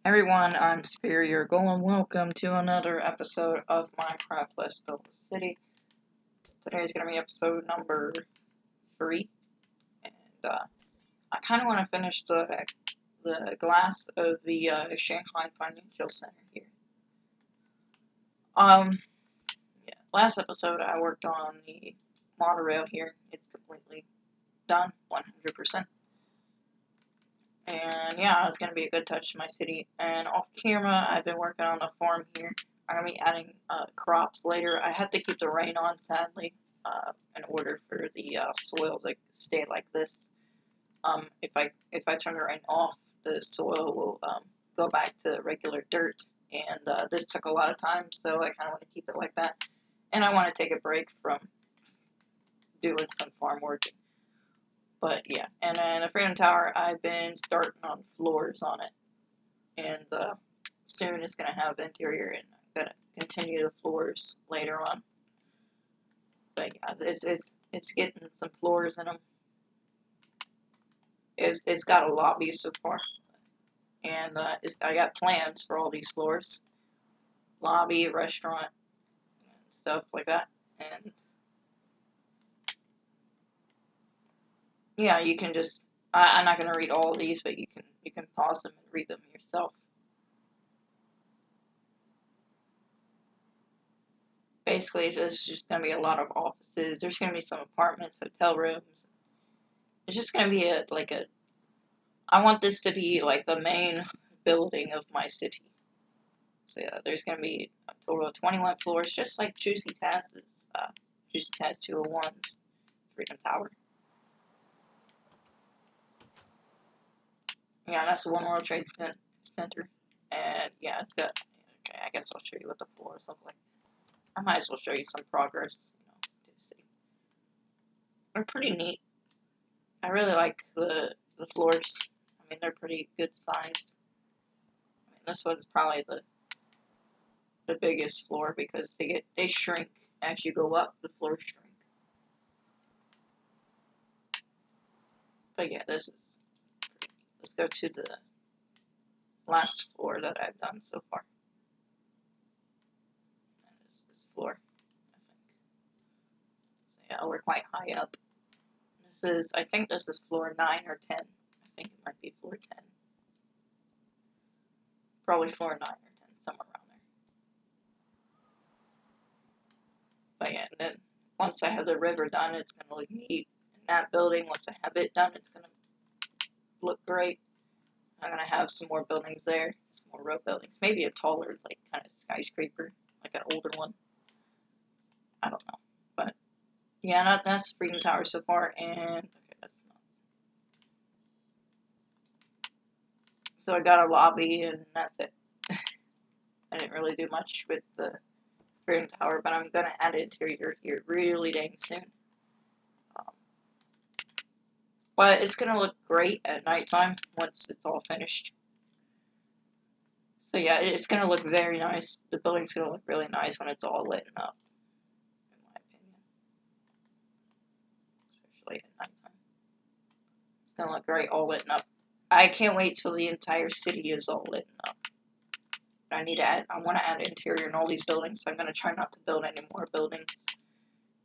Everyone, I'm Superior Golem. Welcome to another episode of Minecraft Let's Build a City. Today is going to be episode number 3, and I kind of want to finish the glass of the Shanghai Financial Center here. Yeah, last episode I worked on the monorail here. It's completely done, 100%. And yeah, it's going to be a good touch to my city. And off camera, I've been working on the farm here. I'm going to be adding crops later. I have to keep the rain on, sadly, in order for the soil to stay like this. If I turn the rain off, the soil will go back to regular dirt. And this took a lot of time, so I kind of want to keep it like that. And I want to take a break from doing some farm work. But yeah, and then the Freedom Tower, I've been starting on floors on it, and soon it's gonna have interior, and I'm gonna continue the floors later on. But yeah, it's getting some floors in them. It's got a lobby so far, and I got plans for all these floors, lobby, restaurant, and stuff like that, and yeah, you can just. I'm not gonna read all of these, but you can pause them and read them yourself. Basically, there's just going to be a lot of offices. There's going to be some apartments, hotel rooms. It's just going to be I want this to be like the main building of my city. So yeah, there's going to be a total of 21 floors, just like Juicy Taz's, Juicy Taz 201's Freedom Tower. Yeah, that's the One World Trade Center. And yeah, it's got, okay, I guess I'll show you what the floors look like. I might as well show you some progress, to the city. They're pretty neat. I really like the floors. I mean, they're pretty good sized. I mean, this one's probably the biggest floor because they shrink as you go up. The floors shrink. But yeah, this is pretty neat. Let's go to the last floor that I've done so far. And this floor, I think. So yeah, we're quite high up. I think this is floor 9 or 10. I think it might be floor 10. Probably floor 9 or 10, somewhere around there. But yeah, and then once I have the river done, it's going to look neat. And that building, once I have it done, it's going to look great. I'm going to have some more buildings there, some more row buildings. Maybe a taller, like, kind of skyscraper, like an older one. I don't know. But yeah, that's Freedom Tower so far, and okay, that's not. So I got a lobby, and that's it. I didn't really do much with the Freedom Tower, but I'm gonna add interior here really dang soon. But it's gonna look great at nighttime once it's all finished. So yeah, it's gonna look very nice. The building's gonna look really nice when it's all lit up, in my opinion. Especially at nighttime. It's gonna look great all lit up. I can't wait till the entire city is all lit up. I want to add interior in all these buildings, so I'm gonna try not to build any more buildings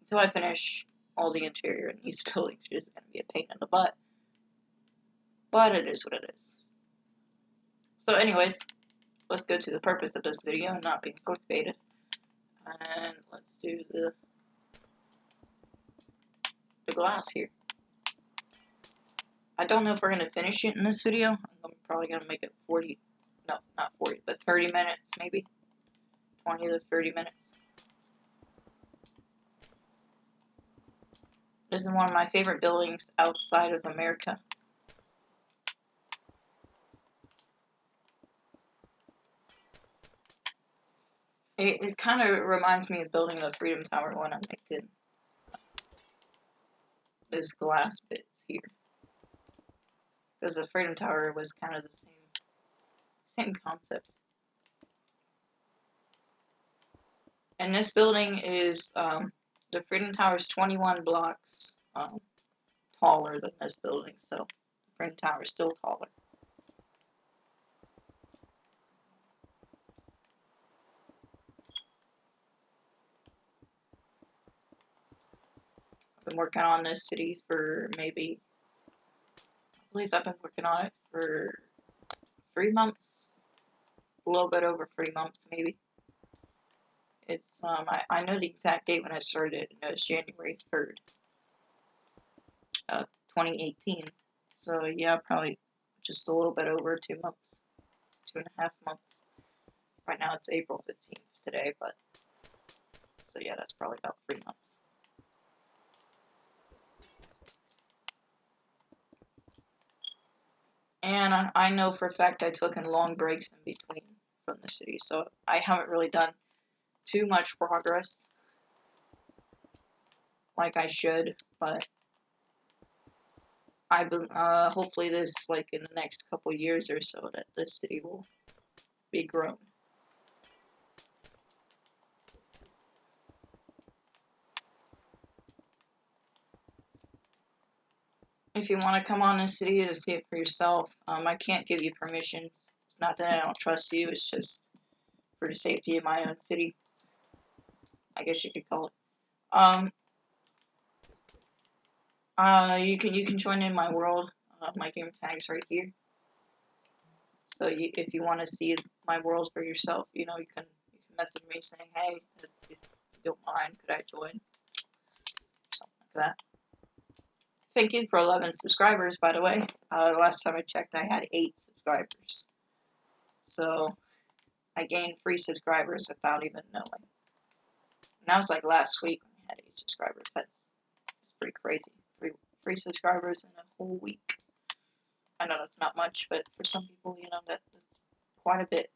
until I finish all the interior in these buildings. It's gonna be a pain in the butt. But it is what it is. So anyways, let's go to the purpose of this video and not being clickbaited. And let's do the glass here. I don't know if we're going to finish it in this video. I'm probably going to make it 40, no, not 40, but 30 minutes maybe. 20 to 30 minutes. This is one of my favorite buildings outside of America. It kind of reminds me of building the Freedom Tower when I'm making those glass bits here. Because the Freedom Tower was kind of the same concept. And this building is, the Freedom Tower is 21 blocks taller than this building, so the Freedom Tower is still taller. been working on this city for maybe, I believe I've been working on it for 3 months, a little bit over 3 months maybe. It's I know the exact date when I started. It was January 3rd, 2018. So yeah, probably just a little bit over 2 months, 2.5 months. Right now it's April 15th today, but so yeah, that's probably about 3 months. And I know for a fact I took in long breaks in between from the city, so I haven't really done too much progress like I should, but I hopefully this, like in the next couple years or so, that this city will be grown. If you want to come on the city to see it for yourself, I can't give you permissions. It's not that I don't trust you, it's just for the safety of my own city, I guess you could call it. You can join in my world. My game tag's right here. So if you want to see my world for yourself, you can message me saying, hey, if you don't mind, could I join? Something like that. Thank you for 11 subscribers, by the way. Last time I checked, I had 8 subscribers. So I gained 3 subscribers without even knowing. And that was like last week when I had 8 subscribers. That's pretty crazy. Three subscribers in a whole week. I know that's not much, but for some people, that's quite a bit.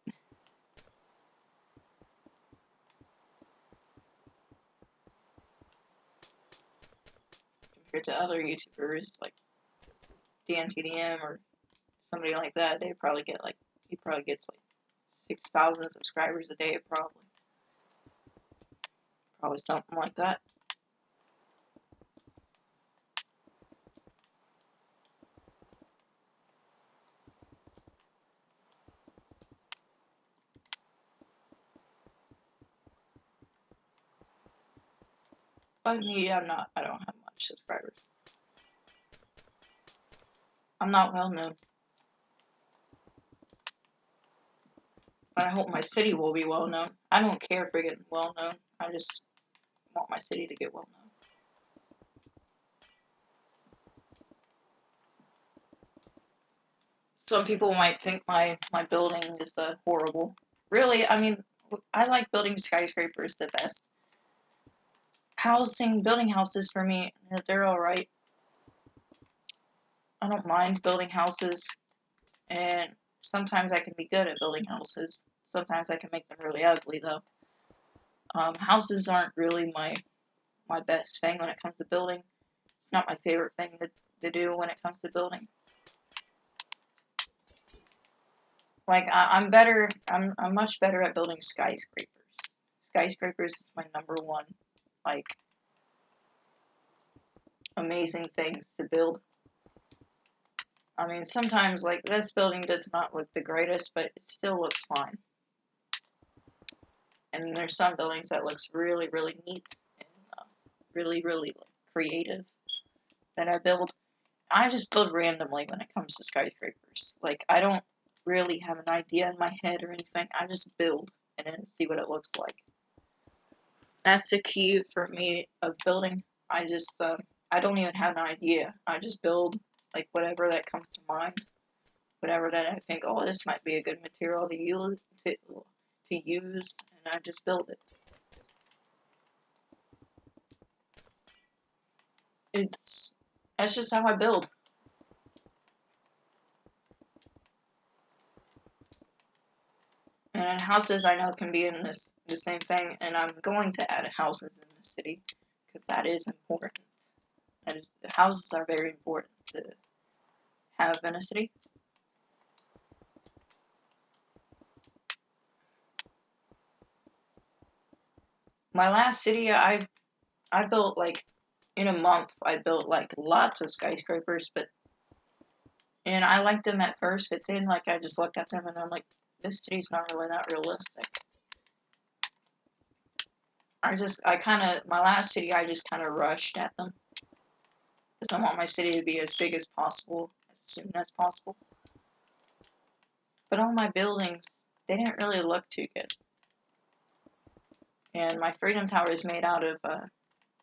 Compared to other YouTubers like DNTDM or somebody like that, he probably gets like 6,000 subscribers a day, probably something like that. But me, I don't have much subscribers. I'm not well known. But I hope my city will be well known. I don't care for getting well known. I just want my city to get well known. Some people might think my building is horrible. Really, I mean, I like building skyscrapers the best. Building houses for me, they're alright. I don't mind building houses, and sometimes I can be good at building houses. Sometimes I can make them really ugly, though. Houses aren't really my best thing when it comes to building. It's not my favorite thing to do when it comes to building. Like I'm much better at building skyscrapers. Skyscrapers is my number one, like, amazing things to build. I mean, sometimes, like, this building does not look the greatest, but it still looks fine. And there's some buildings that looks really, really neat and really, really like, creative that I build. I just build randomly when it comes to skyscrapers. Like, I don't really have an idea in my head or anything. I just build and then see what it looks like. That's the key for me of building. I just, I don't even have an idea. I just build, like, whatever that comes to mind. Whatever that I think, oh, this might be a good material to use, and I just build it. That's just how I build. And houses, I know, can be in the same thing, and I'm going to add houses in the city because that is important. The houses are very important to have in a city. My last city, I built, like, in a month, I built like lots of skyscrapers, and I liked them at first, but then, like, I just looked at them and I'm like, this city's not really that realistic. My last city, I just kind of rushed at them. because I want my city to be as big as possible, as soon as possible. But all my buildings, they didn't really look too good. And my Freedom Tower is made out of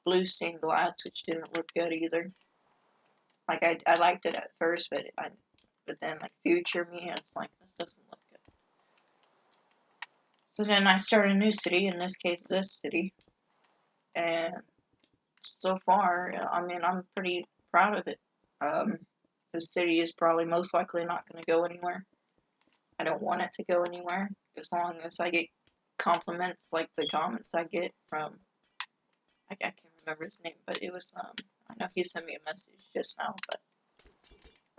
blue stained glass, which didn't look good either. Like, I liked it at first, but then, like, future me, it's like, this doesn't look good. So then I started a new city, in this case, this city. And so far, I mean, I'm pretty proud of it. The city is probably most likely not going to go anywhere. I don't want it to go anywhere, as long as I get compliments like the comments I get from, I can't remember his name, but it was, I know he sent me a message just now, but,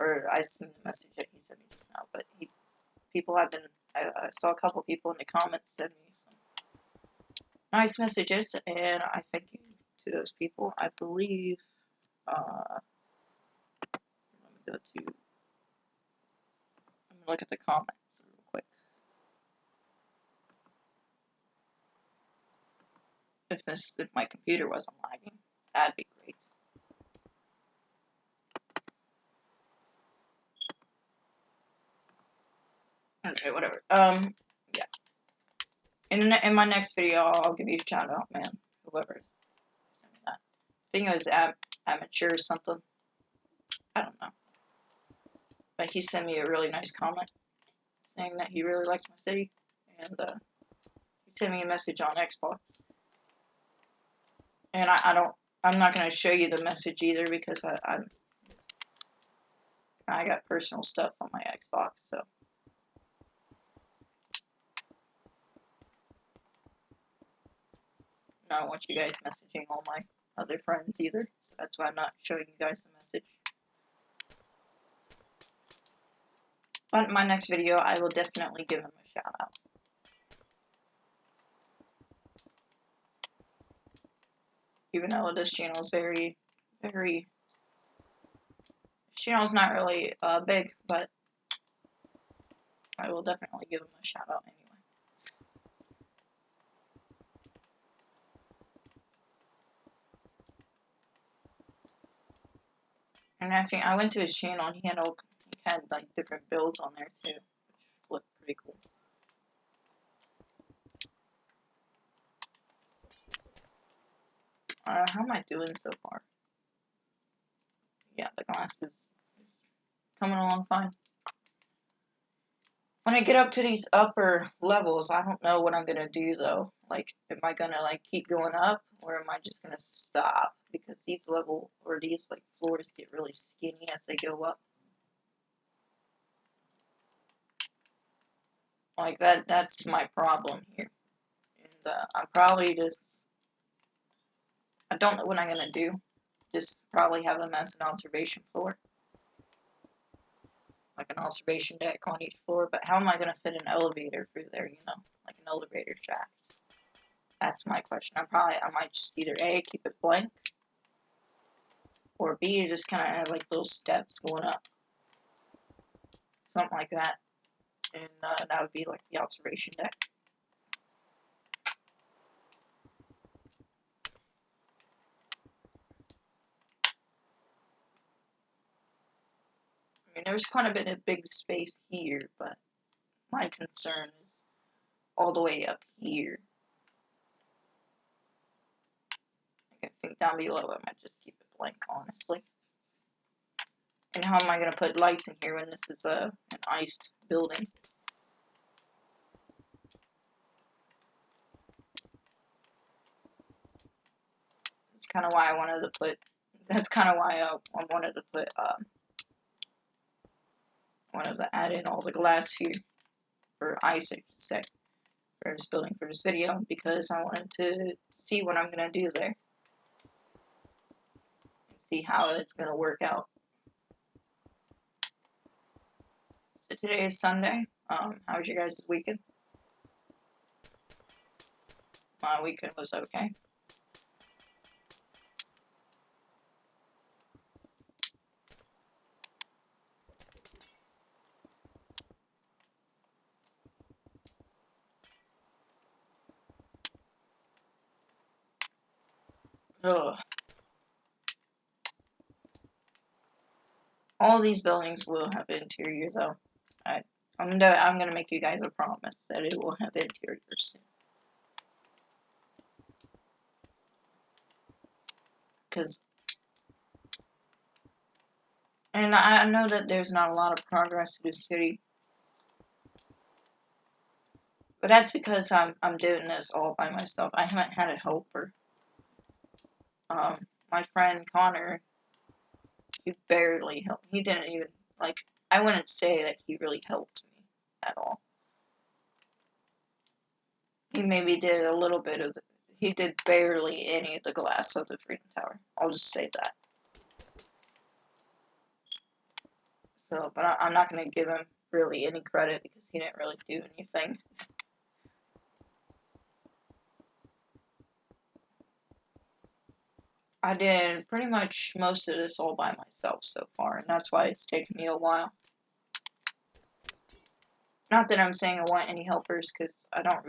or I seen the message that he sent me just now, but people have been, I saw a couple people in the comments send me some nice messages, and I thank you to those people. I believe, let me go to, let me look at the comments real quick. If my computer wasn't lagging, that'd be great. Okay, whatever. Yeah. In my next video, I'll give you a shout out, man. Whoever sent me that. I think it was amateur or something. I don't know. But he sent me a really nice comment saying that he really likes my city, and he sent me a message on Xbox. And I'm not gonna show you the message either because I got personal stuff on my Xbox, so. I don't want you guys messaging all my other friends either, so that's why I'm not showing you guys the message. But in my next video, I will definitely give him a shout out. Even though this channel is very, this channel's not really big, but I will definitely give him a shout out anyway. And actually, I went to his channel and he had like different builds on there too, which looked pretty cool. How am I doing so far? Yeah, the glass is coming along fine. When I get up to these upper levels, I don't know what I'm gonna do though. Like, am I gonna like keep going up, or am I just gonna stop? Because these like floors get really skinny as they go up. Like that's my problem here. And I'm probably just, I don't know what I'm gonna do. Just probably have them as an observation floor. Like an observation deck on each floor, but how am I gonna fit an elevator through there, you know? Like an elevator shaft. That's my question. I might just either A, keep it blank, or B, just kind of add like little steps going up. Something like that. And that would be like the observation deck. I mean, there's kind of been a big space here, but my concern is all the way up here. I think down below I might just keep it blank, honestly. And how am I going to put lights in here when this is an iced building? That's kind of why I wanted to put, that's kind of why I wanted to put, wanted to add in all the glass here, for ice, I should say, for this building, for this video, because I wanted to see what I'm going to do there. And see how it's going to work out. So today is Sunday. How was your guys' weekend? My weekend was okay. Ugh. All these buildings will have interior though. I'm gonna make you guys a promise that it will have interior soon. And I know that there's not a lot of progress in the city, but that's because I'm doing this all by myself. I haven't had a helper. My friend Connor, he barely helped. He didn't even like. I wouldn't say that he really helped me at all. He maybe did a little bit of. He did barely any of the glass of the Freedom Tower. I'll just say that. So, but I'm not gonna give him really any credit because he didn't really do anything. I did pretty much most of this all by myself so far, and that's why it's taken me a while. Not that I'm saying I want any helpers, because I don't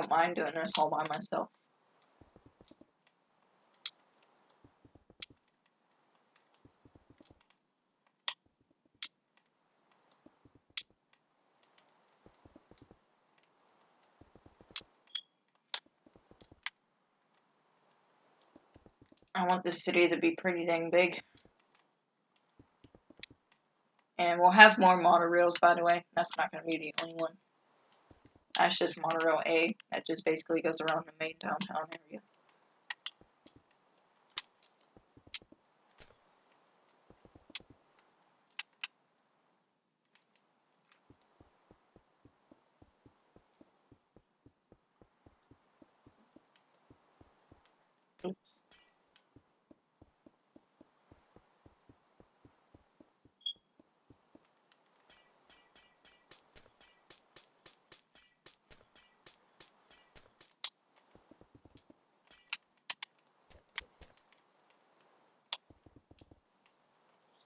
mind doing this all by myself. I want this city to be pretty dang big. And we'll have more monorails, by the way. That's not going to be the only one. That's just monorail A. That just basically goes around the main downtown area. Oops.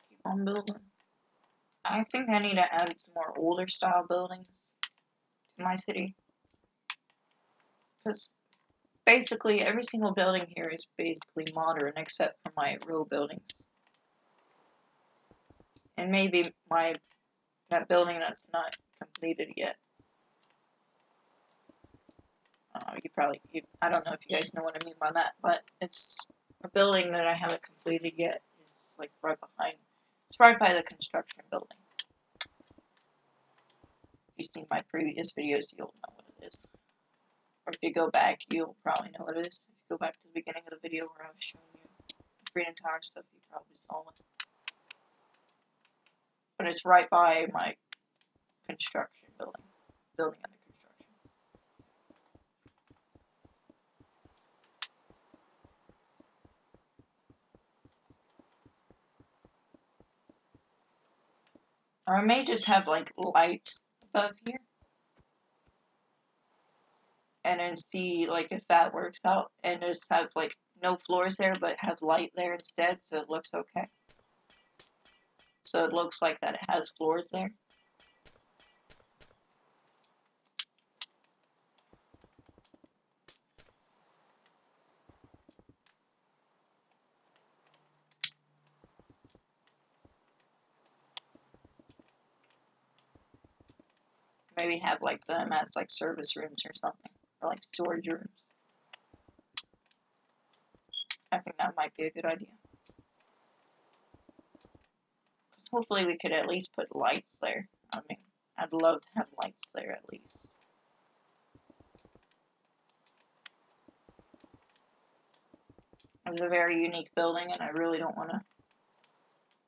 Keep on building. I think I need to add some more older style buildings to my city. Because basically every single building here is basically modern except for my row buildings. And maybe that building that's not completed yet. I don't know if you guys know what I mean by that, but it's a building that I haven't completed yet. It's like it's right by the construction building. If you've seen my previous videos, you'll know what it is. Or if you go back, you'll probably know what it is. If you go back to the beginning of the video where I was showing you the Freedom Tower stuff, you probably saw it. But it's right by my construction building under construction. Or I may just have like lights above here. And then see like if that works out and just have like no floors there but have light there instead so it looks okay. So it looks like that it has floors there. Maybe have like them as like service rooms or something. Or like storage rooms. I think that might be a good idea. Hopefully we could at least put lights there. I mean, I'd love to have lights there at least. It's a very unique building and I really don't want to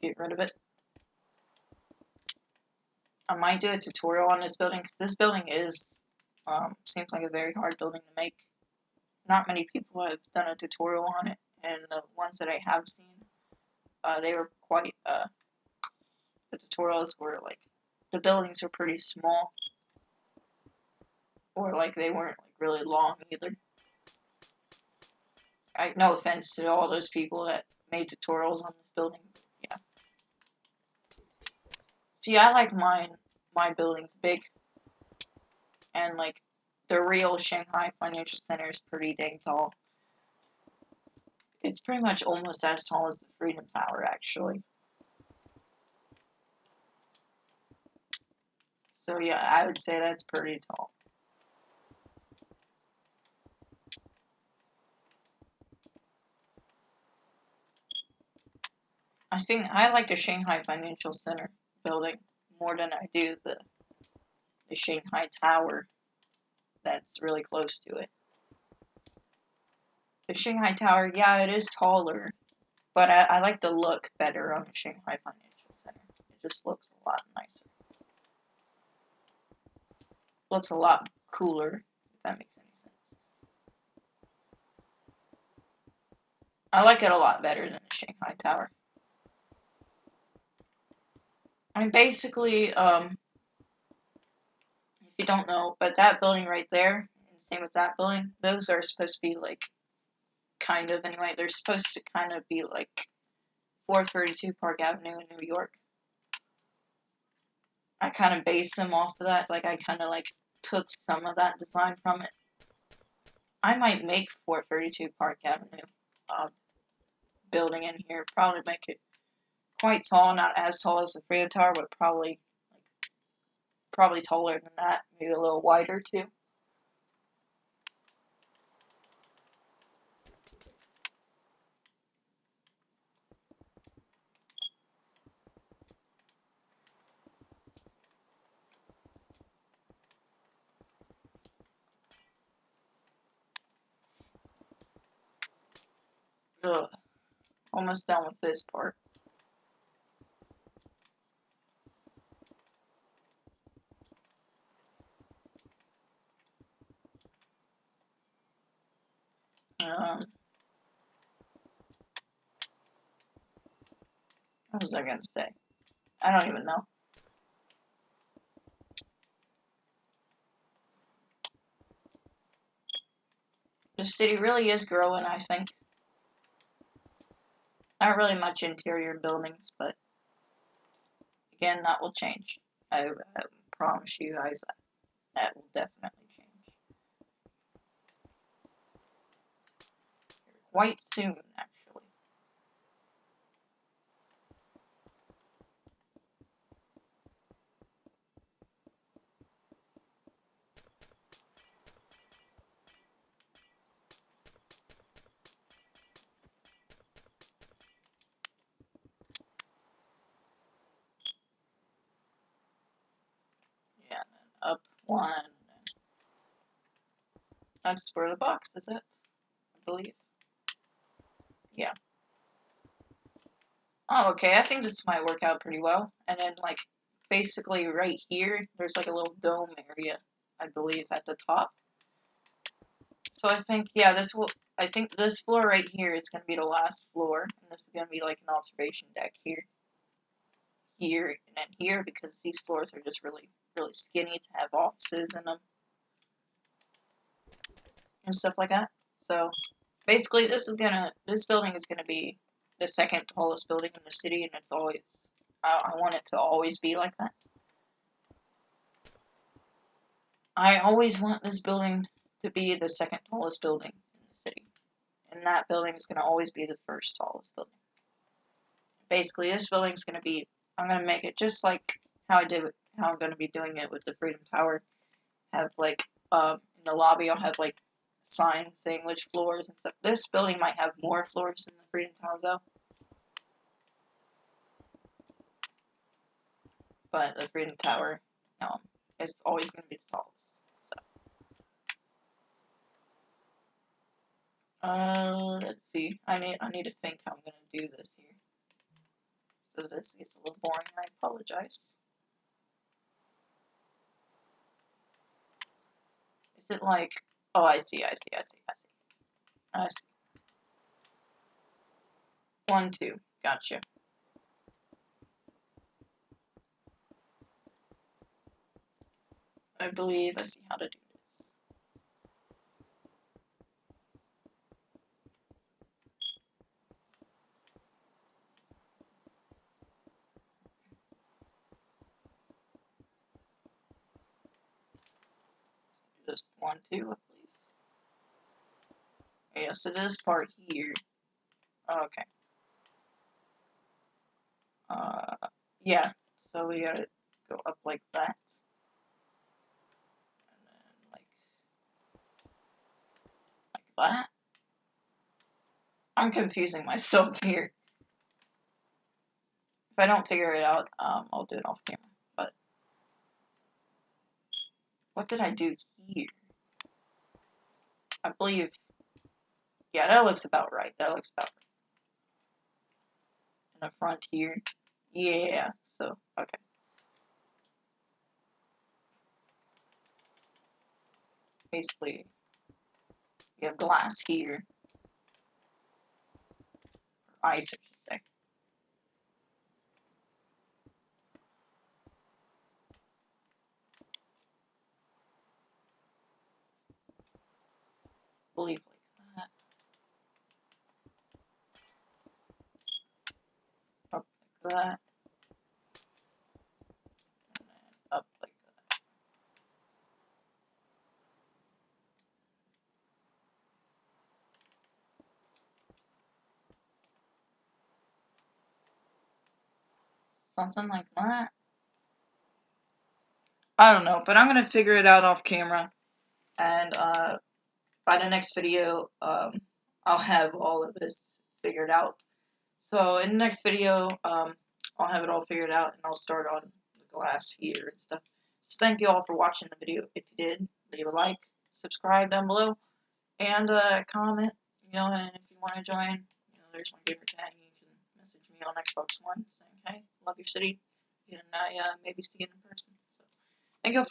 get rid of it. I might do a tutorial on this building because this building seems like a very hard building to make. Not many people have done a tutorial on it, and the ones that I have seen, they were quite, the tutorials were like, the buildings were pretty small, or like they weren't like really long either. No offense to all those people that made tutorials on this building, yeah. See, I like my building's big, and like, the real Shanghai Financial Center is pretty dang tall. It's pretty much almost as tall as the Freedom Tower, actually. yeah, I would say that's pretty tall. I think I like the Shanghai Financial Center building more than I do the Shanghai Tower that's really close to it. The Shanghai Tower, yeah, it is taller, but I like the look better on the Shanghai Financial Center. It just looks a lot nicer. Looks a lot cooler, if that makes any sense. I like it a lot better than the Shanghai Tower. I mean, basically, if you don't know, but that building right there, and same with that building, those are supposed to be like, kind of anyway, they're supposed to kind of be like 432 Park Avenue in New York. I kind of based them off of that, like I kind of like took some of that design from it. I might make 432 Park Avenue uh, building in here, probably make it quite tall, not as tall as the Freedom Tower, but probably taller than that, maybe a little wider too. Ugh, almost done with this part. What was I gonna say? I don't even know. The city really is growing, I think. Not really much interior buildings, but again, that will change. I promise you guys that will definitely change. Quite soon, actually. Yeah, and then up one. That's where the box is at, I believe. Yeah. Oh, okay, I think this might work out pretty well. And then, like, basically right here, there's like a little dome area, I believe, at the top. So I think, yeah, I think this floor right here is going to be the last floor, and this is going to be like an observation deck here, and then here, because these floors are just really, really skinny to have offices in them, and stuff like that. So, basically, this building is gonna be the second tallest building in the city, and it's always, I want it to always be like that. I always want this building to be the second tallest building in the city, and that building is gonna always be the first tallest building. Basically, this building is gonna be, I'm gonna make it just like how I'm gonna be doing it with the Freedom Tower. Have like, in the lobby, I'll have like signs saying which floors and stuff. This building might have more floors than the Freedom Tower though. But the Freedom Tower, is always going to be the tallest. So, let's see. I need to think how I'm going to do this here. So this gets a little boring. I apologize. Is it like? Oh, I see. I see. I see. I see. I see. 1, 2. Gotcha. I believe I see how to do this. Just 1, 2, I believe. Yeah. So this part here. Okay. Yeah. So we gotta go up like that. What? I'm confusing myself here. If I don't figure it out, I'll do it off camera. But what did I do here? I believe, yeah, that looks about right. That looks about right. In the front here, yeah. So okay. Basically, you have glass here, or ice, I should say. I believe like that. Up like that. And then up like that. Something like that. I don't know, but I'm gonna figure it out off camera, and by the next video, I'll have all of this figured out. So in the next video, I'll have it all figured out, and I'll start on the glass here and stuff. So thank you all for watching the video. If you did, leave a like, subscribe down below, and comment. You know, and if you want to join, you know, there's my gamer tag. You can message me on Xbox One saying, "Hey, love your city," and I maybe see you in person. So thank you.